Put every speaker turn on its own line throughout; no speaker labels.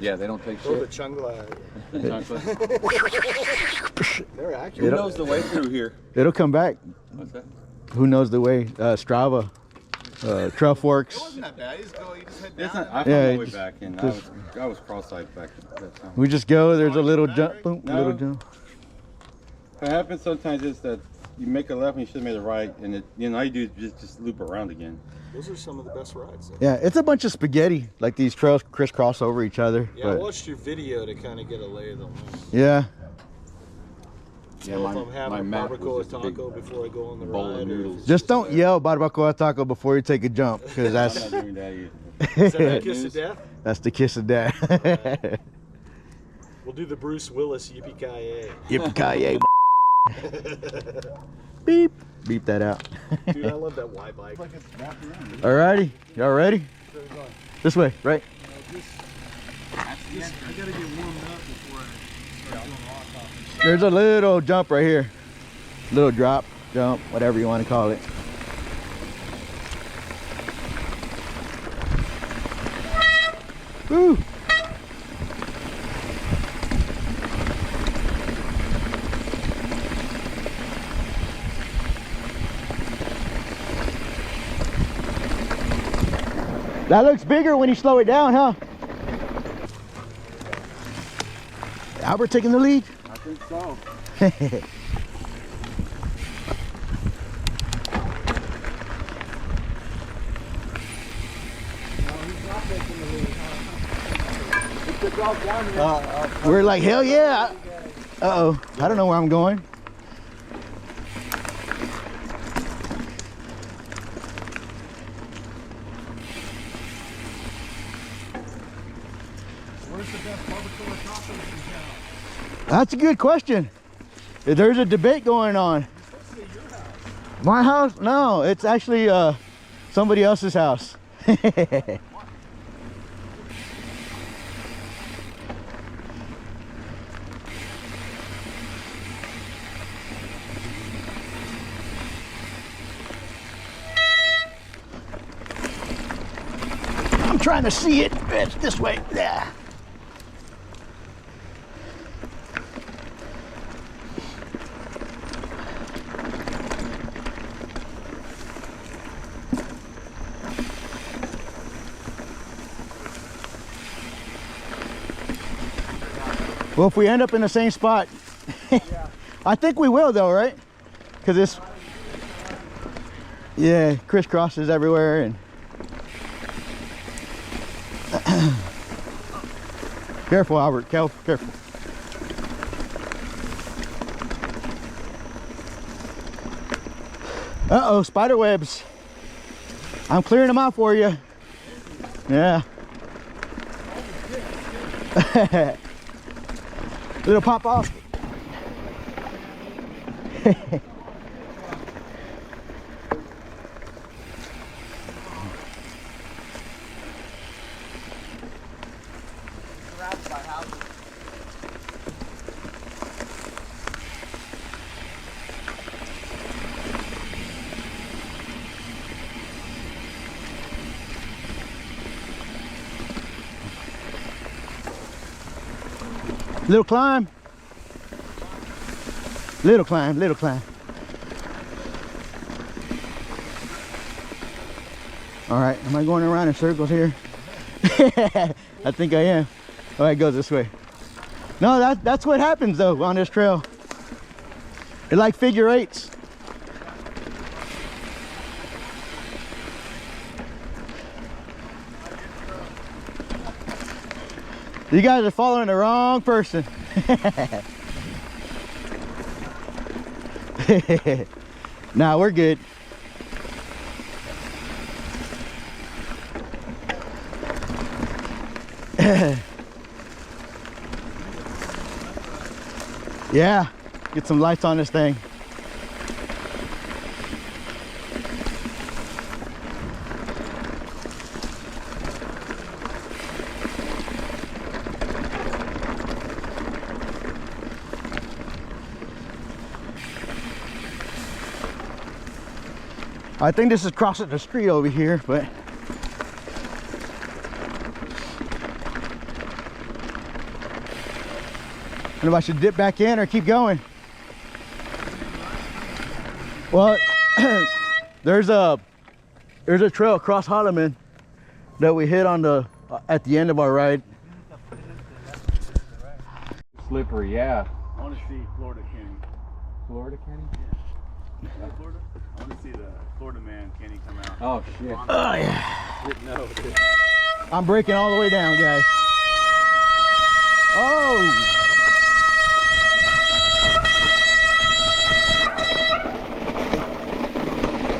Yeah, they don't take
Oh, the
shit.
chungla. They're accurate.
Who knows the way through here?
It'll come back.
What's that?
Who knows the way? Strava, Trail Forks.
It wasn't that bad. You just go, you just head
It's
down.
not, I found
Yeah,
my way
just-
back, and I was cross-eyed back at that time.
We just go. There's a little jump. Boom,
No.
little jump.
What happens sometimes is that you make a left and you should have made a right, and all you do is just loop around again.
Those are some of the best rides. Though.
Yeah, it's a bunch of spaghetti. Like these trails crisscross over each other.
Yeah, I
but,
watched your video to kind of get a lay of the land.
yeah.
Yeah,
So if I'm having a
map
barbacoa
was just a big
taco before I go on the
bowl of
ride.
noodles.
Just don't yell barbacoa taco before you take a jump, because
I'm
that's
not doing that either.
Is that the kiss of death?
that's the kiss of death.
We'll do the Bruce Willis yippee-ki-yay.
Yippee-ki-yay. Beep. Beep that out.
Dude, I love that Y bike.
Alrighty, y'all ready? This way, right?
I gotta get warmed up before I start doing rock hopping.
There's a little jump right here. Little drop, jump, whatever you want to call it. Woo! That looks bigger when you slow it down, huh? Albert taking the lead?
I think so.
We're like, hell yeah. Uh-oh, I don't know where I'm going.
Where's the best barbacoa tacos in town?
That's a good question. There's a debate going on. My house? No, it's actually somebody else's house. I'm trying to see it. It's this way. Yeah. Well, if we end up in the same spot, I think we will though, right? Because it's, yeah, crisscrosses everywhere and careful, Albert, careful. Uh-oh, spider webs. I'm clearing them out for you. Yeah. It'll pop off. Little climb. Little climb, little climb. All right, am I going around in circles here? I think I am. Oh, it goes this way. No, that's what happens though on this trail. It like figure eights. You guys are following the wrong person. Nah, we're good. Yeah, get some lights on this thing. I think this is crossing the street over here, but I don't know if I should dip back in or keep going. Well, there's a trail across Holloman that we hit on the at the end of our ride.
Slippery, yeah.
I want to see Florida Kenny.
Florida Kenny?
Yeah. Florida? I want to see the Florida man Kenny come out.
Oh shit.
Oh yeah.
Didn't know, dude.
I'm breaking all the way down, guys. Oh.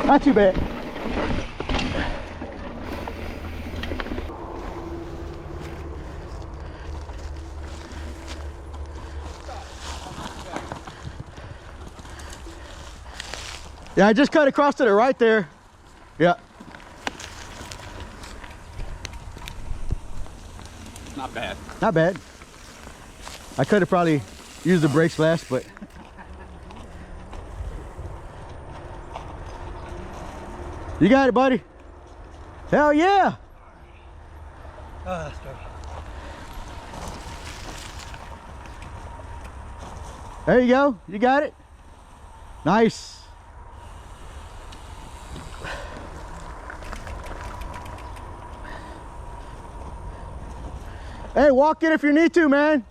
Not too bad. Yeah, I just cut across to the right there. Yeah.
Not bad.
Not bad. I could have probably used the brakes last, but you got it, buddy. Hell yeah. There you go. You got it. Nice. Hey, walk it if you need to, man.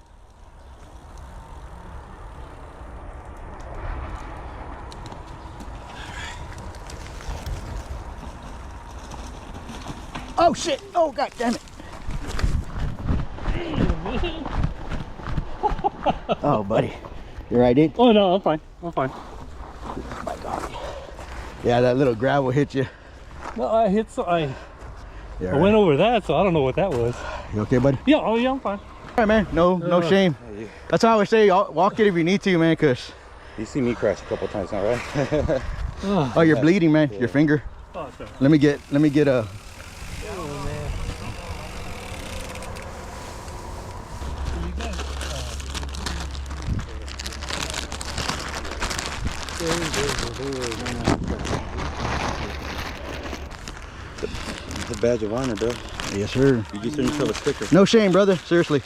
Oh shit! Oh god damn it! Oh buddy, you right, dude?
Oh no, I'm fine. I'm fine.
Oh my god. Yeah, that little gravel hit you.
No, I hit so I
Yeah,
went over that, so I don't know what that was.
You okay, buddy?
Yeah, oh yeah, I'm fine.
All right, man. No shame. That's how I always say, walk it if you need to, man. Cause
You see me crash a couple times now, right?
oh, you're bleeding, man. Your finger.
Oh, sorry.
Let me get a.
It's a badge of honor, bro.
Yes, sir.
You just earned yourself a sticker.
No shame, brother. Seriously.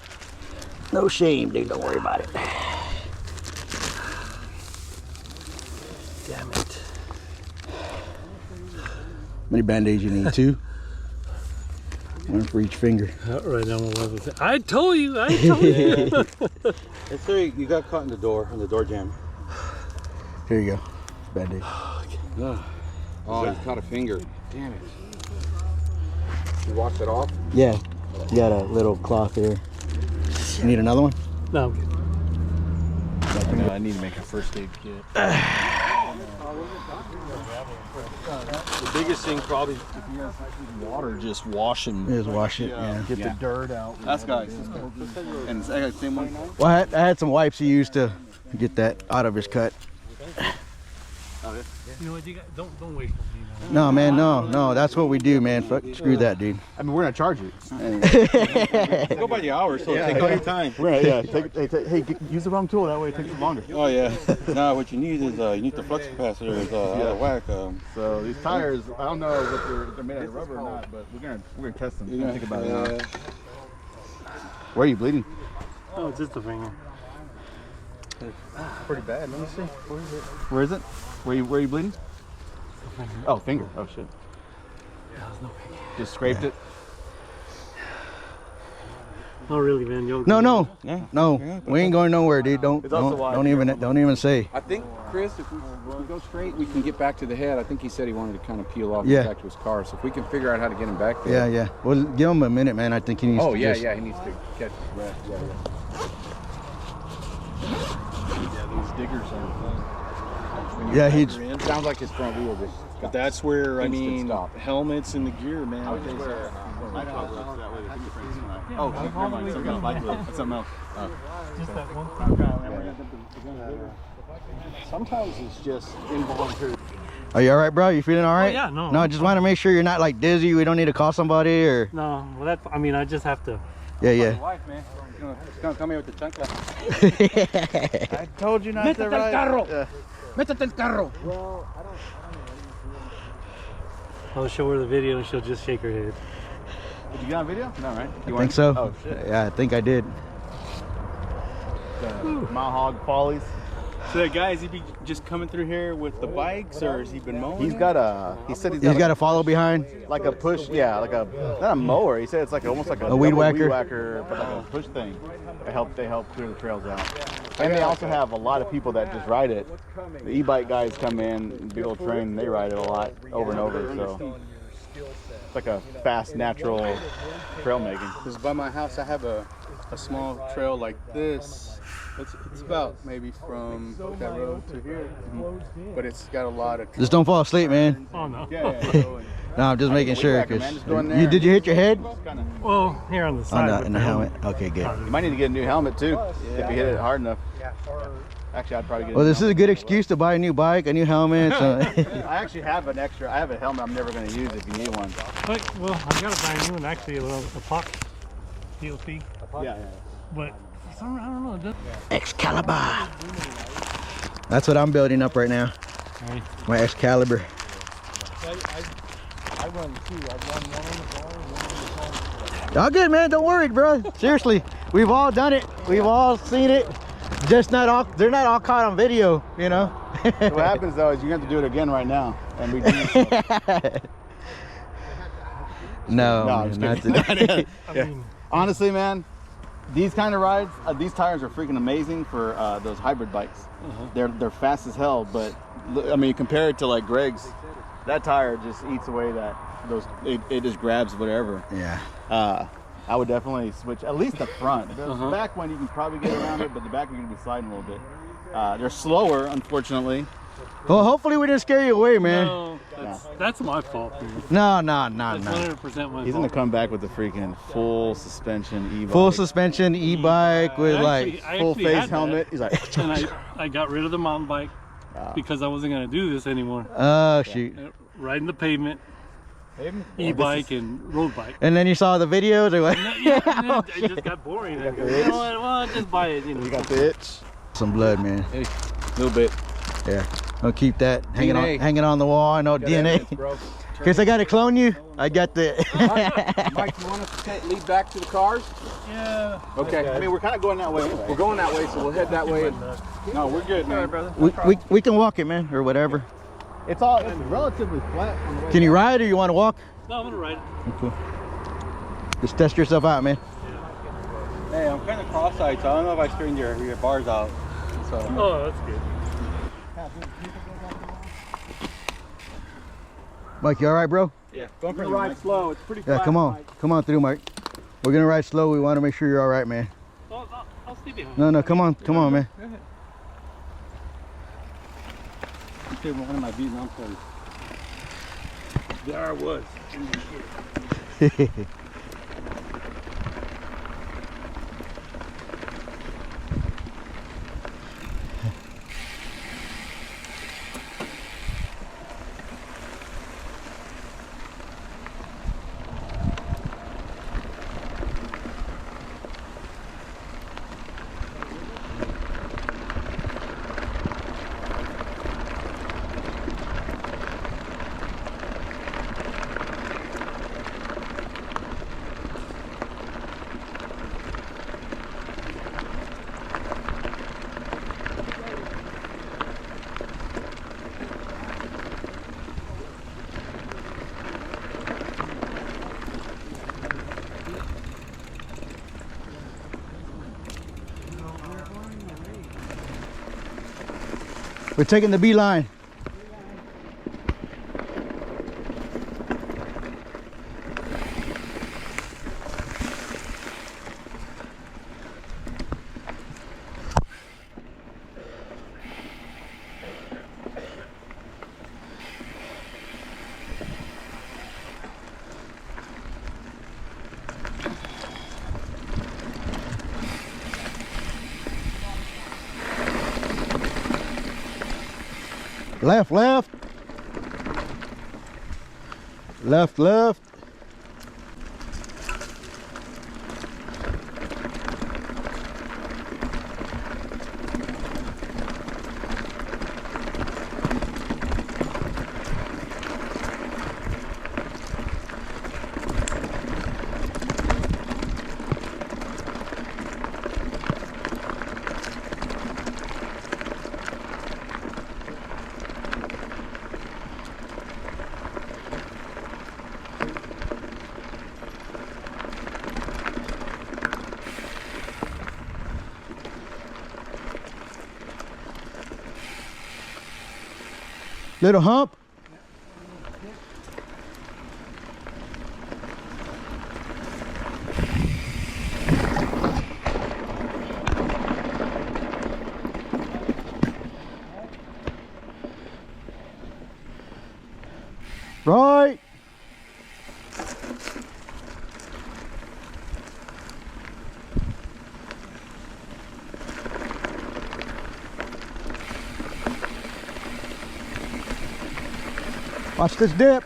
No shame, dude. Don't worry about it.
Damn it.
How many band-aids you need? 2? One for each finger.
Right now, I told you. I told you.
Yes, sir. You got caught in the door jam.
Here you go. Band-aid.
Oh, he's caught a finger. Damn it. You washed it off?
Yeah. You got a little cloth here. You need another one?
No, I'm good. I need to make a first aid kit. The biggest thing probably, if you guys have water, just wash them.
Just wash it. Yeah.
Get the dirt out.
That's guys. And I got the same one.
Well, I had some wipes he used to get that out of his cut.
You know what? You got, don't waste them.
No, man, no. That's what we do, man. Fuck, screw that, dude.
I mean, we're gonna charge you.
Go by the hour, so take all your time.
Hey, use the wrong tool. That way it takes longer.
Oh yeah. Now what you need is you need the flux capacitor is out of whack.
So these tires, I don't know if they're made out of rubber or not, but we're gonna test them.
Yeah.
Think about it. Where are you bleeding?
Oh, it's just a finger.
Pretty bad. Let me see. Where is it? Where are you bleeding? Oh, finger. Oh shit.
Yeah, there's no finger.
Just scraped it.
Not really, man. You'll
No. We ain't going nowhere, dude. Don't even say.
I think, Chris, if we go straight, we can get back to the head. I think he said he wanted to kind of peel off and
Yeah.
get back to his car. So if we can figure out how to get him back there.
Yeah. Well, give him a minute, man. I think he needs
Oh,
to
yeah,
just...
yeah. He needs to catch his breath. Yeah.
Yeah, these diggers are.
Yeah, he's...
Sounds like his front wheel just
But that's where, I
Instant
mean,
stop.
helmets and the gear, man.
Oh, never mind. Some kind of light glue. That's something else.
Just that one. Sometimes it's just involuntary.
Are you all right, bro? You feeling all right?
yeah, no.
No, I just want to make sure you're not like dizzy. We don't need to call somebody or...
No, well, that's, I mean, I just have to.
Yeah.
Wife, man. It's gonna come here with the chancla.
I told you not to ride.
Métete el carro.
I'll show her the video and she'll just shake her head.
Did you get on video? No, right?
I think so.
Oh shit.
Yeah, I think I did.
the Mile Hog Follies.
So that guy, is he be just coming through here with the bikes, or has he been mowing?
He's got a. He said
He's got to follow behind.
like a push. Yeah, like a not a mower. He said it's like almost like a
weed
double
whacker.
but like a push thing. They help clear the trails out. And they also have a lot of people that just ride it. The e-bike guys come in, big old train, and they ride it a lot over and over. So it's like a fast, natural trail making.
Because by my house, I have a small trail like this. It's about maybe from that road to here, but it's got a lot of.
Just don't fall asleep, man.
Oh no.
No, I'm just making sure.
whacker, man. Just go in there
Did you hit your head?
Well, here on the
Oh,
side.
no,
with
in the helmet. Okay, good.
You might need to get a new helmet too if you hit it hard enough. Actually, I'd probably get.
Well, this is a good excuse to buy a new bike, a new helmet. So.
I actually have an extra. I have a helmet I'm never going to use if you need one.
But, well, I got a brand new one actually, a POC DOP.
Yeah.
But for some, I don't know. It doesn't.
Excalibur. That's what I'm building up right now.
Right.
My Excalibur.
I run two. I run one on the bar and one on the car.
Y'all good, man. Don't worry, bro. Seriously, we've all done it. We've all seen it. Just not all. They're not all caught on video, you know.
So what happens though is you have to do it again right now, and we do.
No,
No, I'm
man,
just
not
kidding.
today.
I mean,
Honestly, man, these kind of rides, these tires are freaking amazing for those hybrid bikes. They're fast as hell, but I mean, compared to like Greg's, that tire just eats away it just grabs whatever.
Yeah.
I would definitely switch at least the front. The back one you can probably get around it, but the back you're gonna be sliding a little bit. They're slower, unfortunately.
Well, hopefully we didn't scare you away, man.
no, that's my fault, man.
No.
That's
No.
100% my
He's
fault.
gonna come back with the freaking full suspension e-bike.
Full suspension e-bike with
Actually,
like.
I
full
actually
face
had that,
helmet. He's like,
And I got rid of the mountain bike because I wasn't going to do this anymore.
Oh shoot.
Riding the pavement, e-bike and road bike.
And then you saw the videos or what?
Yeah, and then it just got boring. I go, you know what? Well, I'll just buy it. You know.
you got the itch.
Some blood, man.
A little bit.
Yeah. I'll keep that
DNA.
hanging on the wall. I know DNA.
Bro.
In case I gotta clone you, I got the.
Mike, you want us to lead back to the cars?
Yeah.
Okay.
I mean, we're kind of going that way anyway.
We're going that way, so we'll head that way.
No, we're good, man. Brother.
we can walk it, man, or whatever.
It's relatively flat on the way.
Can you ride or you want to walk?
No, I'm going to ride it.
Cool. Just test yourself out, man.
Hey, I'm kind of cross-eyed, so I don't know if I straightened your bars out. So.
Oh, that's good.
Mike, you all right, bro?
Yeah, going pretty
Ride
nice.
slow. It's pretty
Yeah,
flat.
come on. Come on through, Mike. We're gonna ride slow. We want to make sure you're all right, man.
I'll stay behind.
No, come on, man.
Okay, one of my Vietnam plays.
There I was.
We're taking the B line. Left. Little hump. Right. Watch this dip.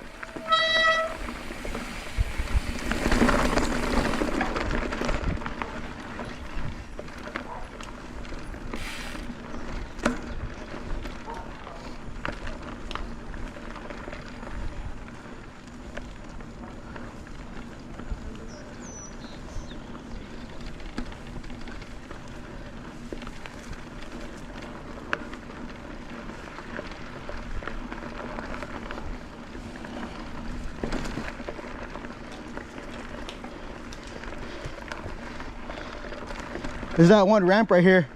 There's that one ramp right here.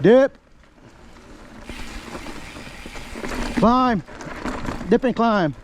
Dip. Climb. Dip and climb.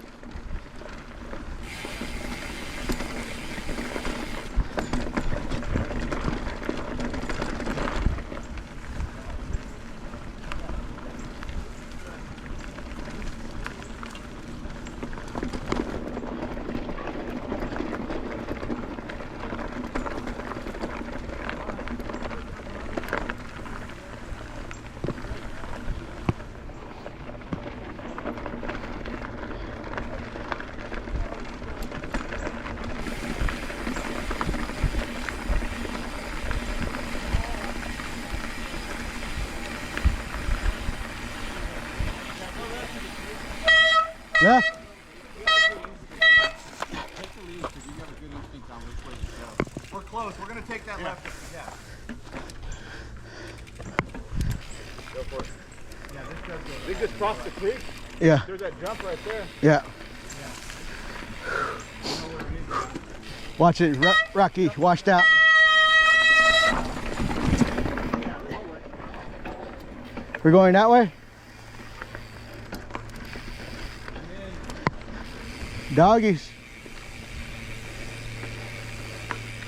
Left.
We're close. We're gonna take that left. Yeah. Go for it. Yeah, this does go. We just crossed the creek.
Yeah.
There's that jump right there.
Yeah. Watch it, Rocky, washed out. We're going that way? Doggies.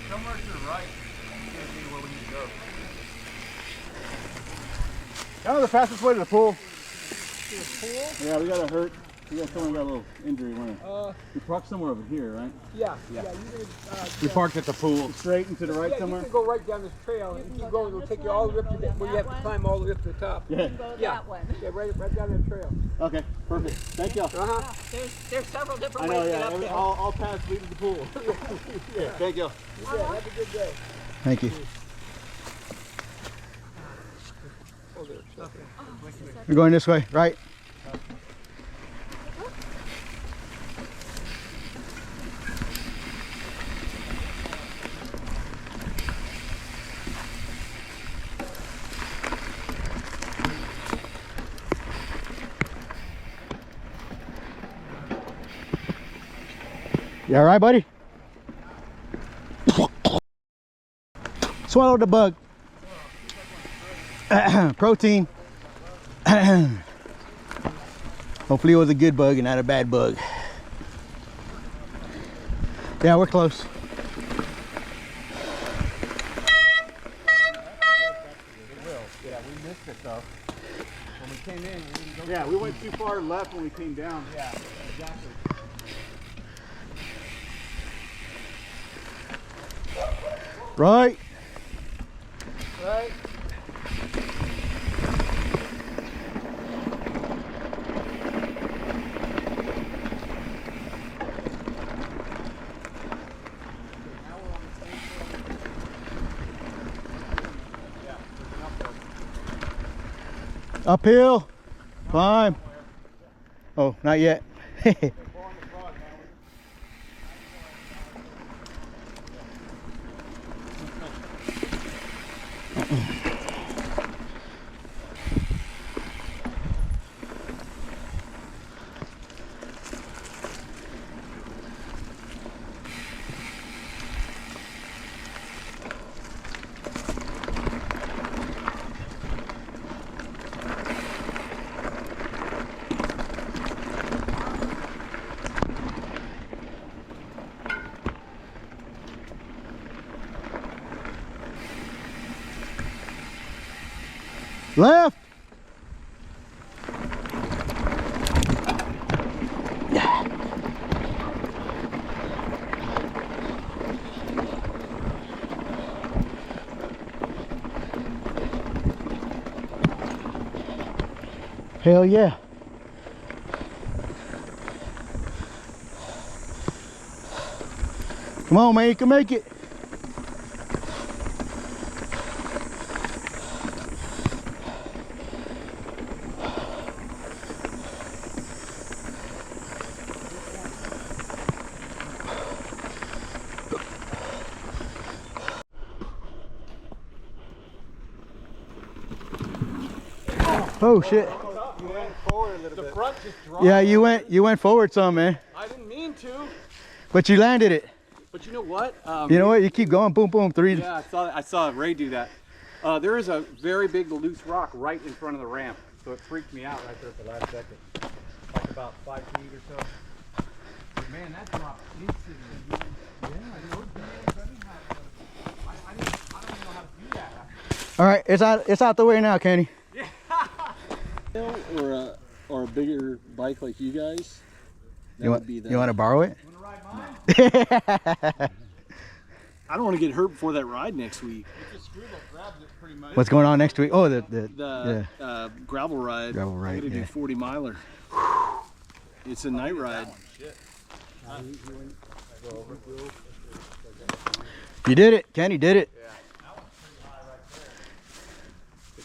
Somewhere to the right is where we need to go. Kind of the fastest way to the pool.
To the pool? Yeah, we got a hurt. We got someone got a little injury. We parked somewhere over here, right?
Yeah. You can,
We parked at the pool. Straight and to the right
yeah,
somewhere?
you can go right down this trail and keep going. It'll take you all the way up to the, where you have to climb all the way up to the top.
Yeah.
Go
Yeah.
that one.
Yeah, right down that trail.
Okay, perfect. Thank y'all.
Uh-huh.
There's several
I
different
know,
ways to get
yeah.
up there.
All paths lead to the pool. Yeah, thank you.
Yeah, have a good day.
Thank you.
Oh, there, it's okay.
We're going this way, right? You all right, buddy? Swallow the bug. Protein. Hopefully it was a good bug and not a bad bug. Yeah, we're close.
Yeah, we missed it though. When we came in, we didn't go. Yeah, we went too far left when we came down. Yeah, exactly.
Right.
Right.
Uphill. Climb. Oh, not yet. Left. Hell yeah. Come on, man, you can make it. Oh shit.
You went forward a little bit. The front just dropped.
Yeah, you went forward some, man.
I didn't mean to.
But you landed it.
But you know what?
You know what? You keep going, boom, boom, 3.
Yeah, I saw Ray do that. There is a very big loose rock right in front of the ramp, so it freaked me out right there at the last second. Like about 5 feet or so. But man, that dropped instantly. Yeah, I know. I don't even know how to do that.
All right, it's out the way now, Kenny.
Or a bigger bike like you guys.
You want to borrow it?
You want to ride mine? I don't want to get hurt before that ride next week.
What's going on next week? Oh, the
gravel ride.
Gravel ride,
I'm gonna do 40 miler. It's a night ride.
You did it, Kenny did it.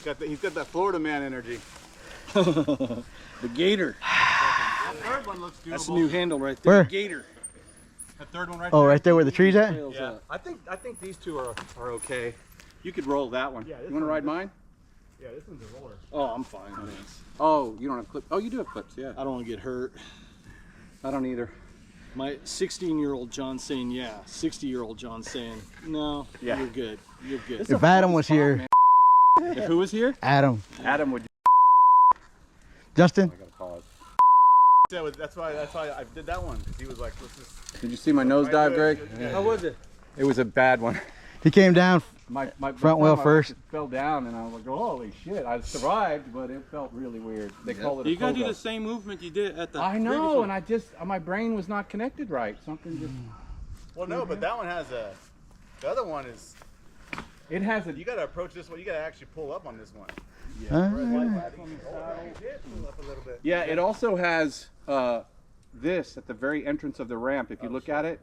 Yeah. He's got that Florida man energy.
The Gator.
That third one looks doable.
That's the new handle right there.
Where?
Gator.
That third one right
Oh,
there.
right there where the tree's at?
Yeah. I think these two are okay. You could roll that one.
You want to ride mine?
Yeah, this one's a roller.
Oh, I'm fine. Thanks.
Oh, you don't have clips. Oh, you do have clips, yeah.
I don't want to get hurt.
I don't either.
My 16-year-old John saying, yeah. 60-year-old John saying, no,
Yeah.
you're good. You're good.
If Adam was here.
If who was here?
Adam.
Adam would.
Justin?
I gotta pause.
That's why I did that one, because he was like, let's just...
Did you see my nosedive, Greg?
How was it?
It was a bad one.
He came down
My
front wheel first.
fell down, and I was like, holy shit! I survived, but it felt really weird. They call it a
You gotta do
pogo.
the same movement you did at the
I
previous
know,
one.
and my brain was not connected right. Something just.
Well, no, but that one has a... The other one is...
It has a.
You got to approach this one. You got to actually pull up on this one.
Ah.
Pull up a little bit.
Yeah, it also has this at the very entrance of the ramp. If you look at it,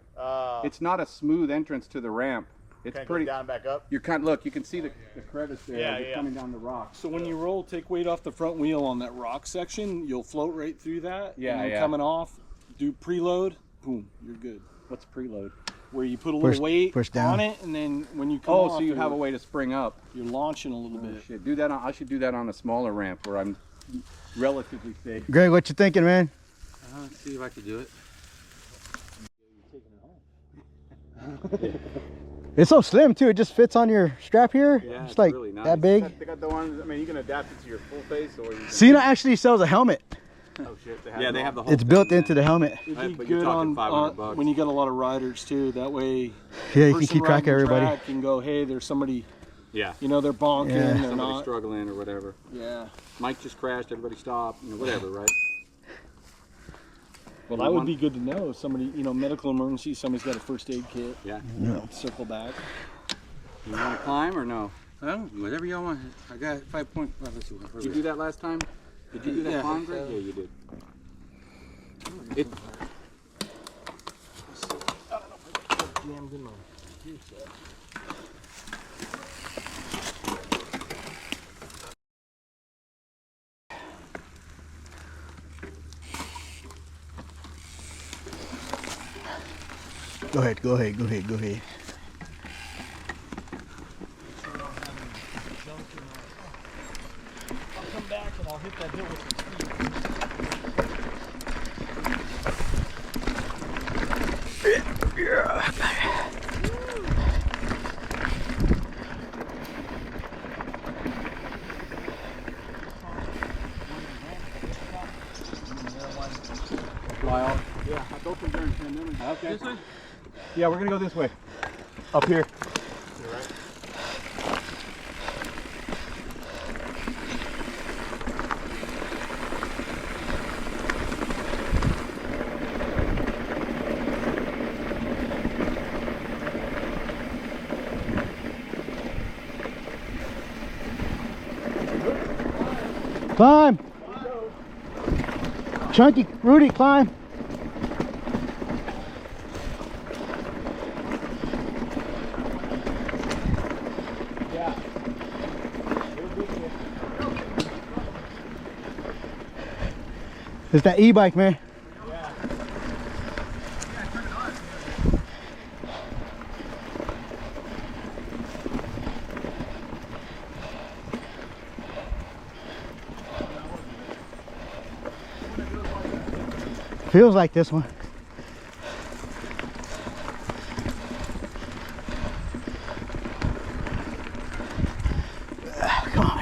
it's not a smooth entrance to the ramp. It's
Kinda
pretty.
goes down, back up.
You can't look. You can see the crevice there.
Yeah,
just
yeah.
coming down the rock.
So when you roll, take weight off the front wheel on that rock section, you'll float right through that.
Yeah,
and then
yeah.
coming off, do preload, boom, you're good.
What's preload?
Where you put a little weight
push down.
on it, and then when you come
Oh,
off,
so you have a way to spring up.
you're launching a little bit.
Shit, do that. I should do that on a smaller ramp where I'm relatively safe.
Greg, what you thinking, man?
Let's see if I can do it.
It's so slim too. It just fits on your strap here.
Yeah,
it's
it's
like
really nice.
that big.
They got the ones, I mean, you can adapt it to your full face or you can...
Cena actually sells a helmet.
Oh, shit.
They have the whole.
It's built into the helmet.
It'd be
But you're
good
talking
on
$500.
when you got a lot of riders too. That way,
Yeah, you
the
can keep
person
track of
riding the
everybody.
track can go, hey, there's somebody.
Yeah.
You know, they're bonking.
Yeah.
They're
Somebody
not.
struggling or whatever.
Yeah.
Mike just crashed. Everybody stopped. You know, whatever, right?
Well, that would be good to know. Somebody, you know, medical emergency. Somebody's got a first aid kit.
Yeah.
Circle back.
You want to climb or no?
Whatever y'all want. I got 5 point. Well, let's see.
Did you do that last time? Did you do that
Yeah.
climb, Greg? Yeah, you did. It,
Jammed in my gear set.
Go ahead, go ahead, go ahead, go ahead.
I'll come back and I'll hit that hill with some speed.
fly off.
Yeah, I go from there in 10 minutes.
Okay.
This way?
Yeah, we're gonna go this way. Up here.
You're right.
Climb. Chunky, Rudy, climb. It's that e-bike, man. Feels like this one. Come on.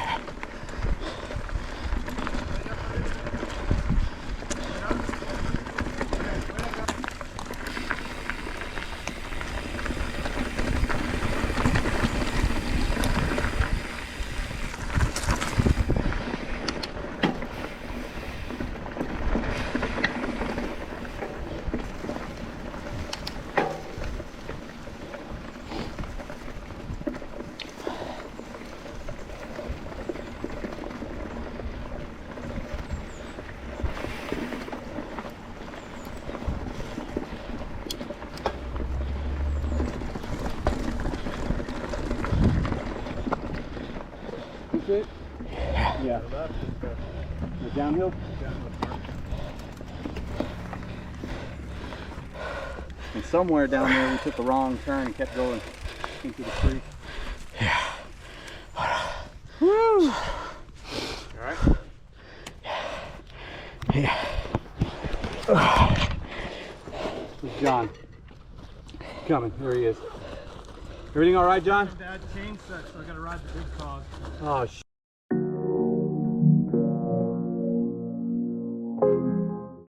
It? Yeah. The downhill? And somewhere down there we took a wrong turn and kept going into the creek.
Yeah.
Woo! Alright?
Yeah.
Where's John? Coming. Here he is. Everything alright, John?
Dad changed that, so I gotta ride the big cog.
Oh,